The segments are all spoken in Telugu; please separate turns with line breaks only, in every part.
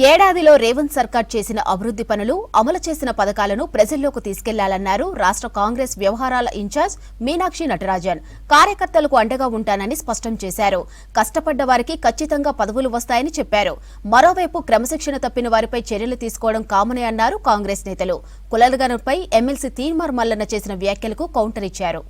ఏడాదిలో రేవంత్ సర్కార్ చేసిన అభివృద్ధి పనులు, అమలు చేసిన పథకాలను ప్రజల్లోకి తీసుకెళ్లాలన్నారు రాష్ట్ర కాంగ్రెస్ వ్యవహారాల ఇన్ఛార్జ్ మీనాక్షి నటరాజన్. కార్యకర్తలకు అండగా ఉంటానని స్పష్టం చేశారు. కష్టపడ్డ వారికి ఖచ్చితంగా పదవులు వస్తాయని చెప్పారు. మరోవైపు క్రమశిక్షణ తప్పిన వారిపై చర్యలు తీసుకోవడం కామనే అన్నారు కాంగ్రెస్ నేతలు. కులగణపై ఎమ్మెల్సీ తీన్మార్ మల్లన్న చేసిన వ్యాఖ్యలకు కౌంటర్ ఇచ్చారు.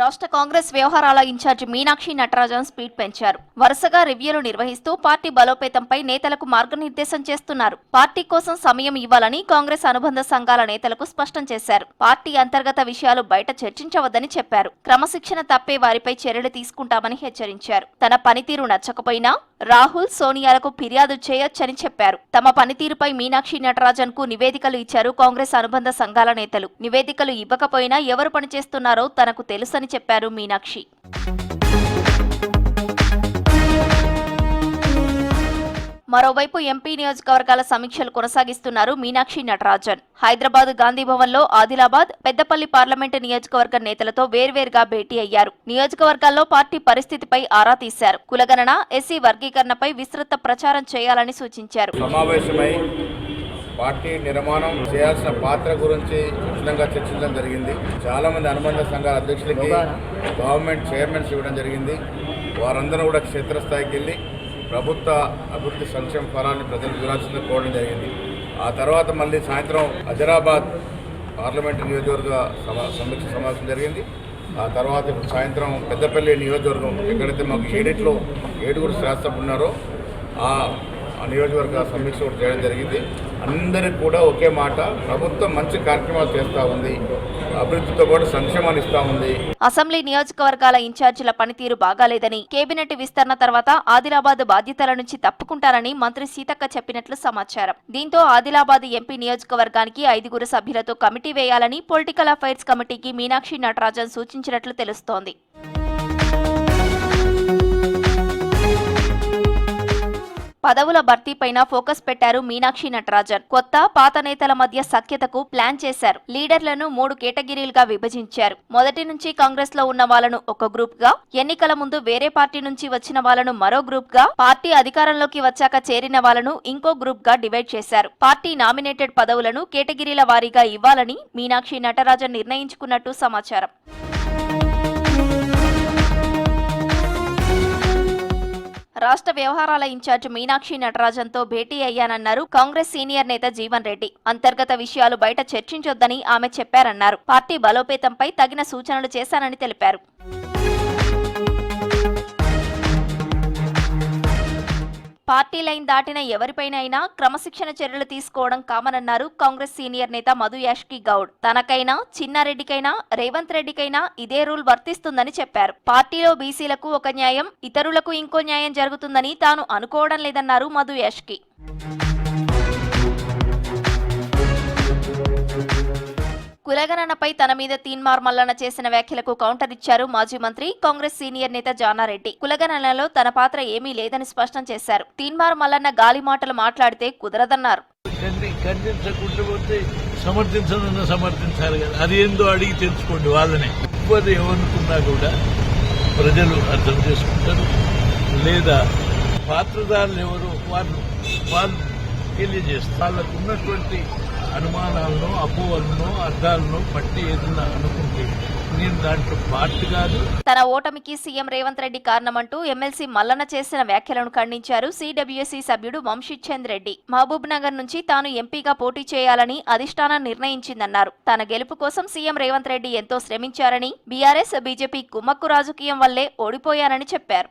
రాష్ట్ర కాంగ్రెస్ వ్యవహారాల ఇన్ఛార్జి మీనాక్షి నటరాజన్ స్పీడ్ పెంచారు. వరుసగా రివ్యూలు నిర్వహిస్తూ పార్టీ బలోపేతంపై నేతలకు మార్గనిర్దేశం చేస్తున్నారు. పార్టీ కోసం సమయం ఇవ్వాలని కాంగ్రెస్ అనుబంధ సంఘాల నేతలకు స్పష్టం చేశారు. పార్టీ అంతర్గత విషయాలు బయట చర్చించవద్దని చెప్పారు. క్రమశిక్షణ తప్పే వారిపై చర్యలు తీసుకుంటామని హెచ్చరించారు. తన పనితీరు నచ్చకపోయినా రాహుల్, సోనియాలకు ఫిర్యాదు చేయొచ్చని చెప్పారు. తమ పనితీరుపై మీనాక్షి నటరాజన్ కు నివేదికలు ఇచ్చారు కాంగ్రెస్ అనుబంధ సంఘాల నేతలు. నివేదికలు ఇవ్వకపోయినా ఎవరు పనిచేస్తున్నారో తనకు తెలుసని చెప్పారు మీనాక్షి. మరోవైపు ఎంపీ నియోజకవర్గాల సమీక్షలు కొనసాగిస్తున్నారు మీనాక్షి నటరాజన్. హైదరాబాద్ గాంధీభవన్ లో ఆదిలాబాద్, పెద్దపల్లి పార్లమెంటు నియోజకవర్గ నేతలతో వేర్వేరుగా భేటీ అయ్యారు. నియోజకవర్గాల్లో పార్టీ పరిస్థితిపై ఆరా తీశారు. కులగణన, ఎస్సీ వర్గీకరణపై విస్తృత ప్రచారం చేయాలని సూచించారు.
సమావేశమై పార్టీ నిర్మాణం చేయాల్సిన పాత్ర గురించి విస్తృతంగా చర్చించడం జరిగింది. చాలా మంది అనుబంధ సంఘాల అధ్యక్షులకి గవర్నమెంట్ చైర్మన్స్ ఇవ్వడం జరిగింది. వారందరూ కూడా క్షేత్రస్థాయికి వెళ్ళి ప్రభుత్వ అభివృద్ధి సంక్షేమ ఫలాన్ని ప్రజలు చూడాల్సింది కోరడం జరిగింది. ఆ తర్వాత మళ్ళీ సాయంత్రం హైదరాబాద్ పార్లమెంటు నియోజకవర్గ సమీక్ష సమావేశం జరిగింది. ఆ తర్వాత ఇప్పుడు సాయంత్రం పెద్దపల్లి నియోజకవర్గం ఎక్కడైతే మాకు 7 శాసనసభ్యులు ఉన్నారో ఆ నియోజకవర్గ సమీక్ష కూడా చేయడం జరిగింది. అందరికీ కూడా ఒకే మాట, ప్రభుత్వం మంచి కార్యక్రమాలు చేస్తూ ఉంది, అభివృద్ధితో పాటు సంక్షేమాన్ని ఇస్తా ఉంది.
అసెంబ్లీ నియోజకవర్గాల ఇన్ఛార్జీల పనితీరు బాగాలేదని, కేబినెట్ విస్తరణ తర్వాత ఆదిలాబాద్ బాధ్యతల నుంచి తప్పుకుంటారని మంత్రి సీతక్క చెప్పినట్లు సమాచారం. దీంతో ఆదిలాబాద్ ఎంపీ నియోజకవర్గానికి 5 సభ్యులతో కమిటీ వేయాలని పొలిటికల్ అఫైర్స్ కమిటీకి మీనాక్షి నటరాజన్ సూచించినట్లు తెలుస్తోంది. పదవుల భర్తీపైన ఫోకస్ పెట్టారు మీనాక్షి నటరాజన్. కొత్త, పాత నేతల మధ్య సఖ్యతకు ప్లాన్ చేశారు. లీడర్లను 3 కేటగిరీలుగా విభజించారు. మొదటి నుంచి కాంగ్రెస్ లో ఉన్న వాళ్లను ఒక గ్రూప్ గా, ఎన్నికల ముందు వేరే పార్టీ నుంచి వచ్చిన వాళ్లను మరో గ్రూప్ గా, పార్టీ అధికారంలోకి వచ్చాక చేరిన వాళ్లను ఇంకో గ్రూప్ గా డివైడ్ చేశారు. పార్టీ నామినేటెడ్ పదవులను కేటగిరీల వారీగా ఇవ్వాలని మీనాక్షి నటరాజన్ నిర్ణయించుకున్నట్టు సమాచారం. రాష్ట్ర వ్యవహారాల ఇన్ఛార్జ్ మీనాక్షి నటరాజన్ తో భేటీ అయ్యానన్నారు కాంగ్రెస్ సీనియర్ నేత జీవన్ రెడ్డి. అంతర్గత విషయాలు బయట చర్చించొద్దని ఆమె చెప్పారన్నారు. పార్టీ బలోపేతంపై తగిన సూచనలు చేశానని తెలిపారు. పార్టీ లైన్ దాటిన ఎవరిపైనైనా క్రమశిక్షణ చర్యలు తీసుకోవడం కామనన్నారు కాంగ్రెస్ సీనియర్ నేత మధు యాష్కి గౌడ్. తనకైనా, చిన్నారెడ్డికైనా, రేవంత్ రెడ్డికైనా ఇదే రూల్ వర్తిస్తుందని చెప్పారు. పార్టీలో బీసీలకు ఒక న్యాయం, ఇతరులకు ఇంకో న్యాయం జరుగుతుందని తాను అనుకోవడం లేదన్నారు మధు యాష్కి. కులగణనపై తన మీద తీన్మార్ మల్లన్న చేసిన వ్యాఖ్యలకు కౌంటర్ ఇచ్చారు మాజీ మంత్రి, కాంగ్రెస్ సీనియర్ నేత జానారెడ్డి. కులగణనలో తన పాత్ర ఏమీ లేదని స్పష్టం చేశారు. తీన్మార్ మల్లన్న గాలి మాటలు మాట్లాడితే కుదరదన్నారు.
సమర్థించాలి కదా, అది ఏందో అడిగి తెలుసుకోండి వాళ్ళని. ఇప్పుడు ఏమనుకున్నా కూడా ప్రజలు అర్థం చేసుకుంటారు. లేదా పాత్రదారులు ఎవరో వాళ్ళు తెలియజేస్తారు. వాళ్ళకు ఉన్నటువంటి అనుమానాలను, అపోహలను, అర్థాలను బట్టి ఏదైనా అనుకుంటే నేను దాంట్లో పార్టీ కాదు.
తన ఓటమికి సీఎం రేవంత్ రెడ్డి కారణమంటూ ఎమ్మెల్సీ మల్లన్న చేసిన వ్యాఖ్యలను ఖండించారు సిడబ్ల్యూసీ సభ్యుడు వంశీచంద్ రెడ్డి. మహబూబ్ నగర్ నుంచి తాను ఎంపీగా పోటీ చేయాలని అధిష్టానం నిర్ణయించిందన్నారు. తన గెలుపు కోసం సీఎం రేవంత్ రెడ్డి ఎంతో శ్రమించారని, బీఆర్ఎస్, బీజేపీ కుమ్మక్కు రాజకీయం వల్లే ఓడిపోయారని చెప్పారు.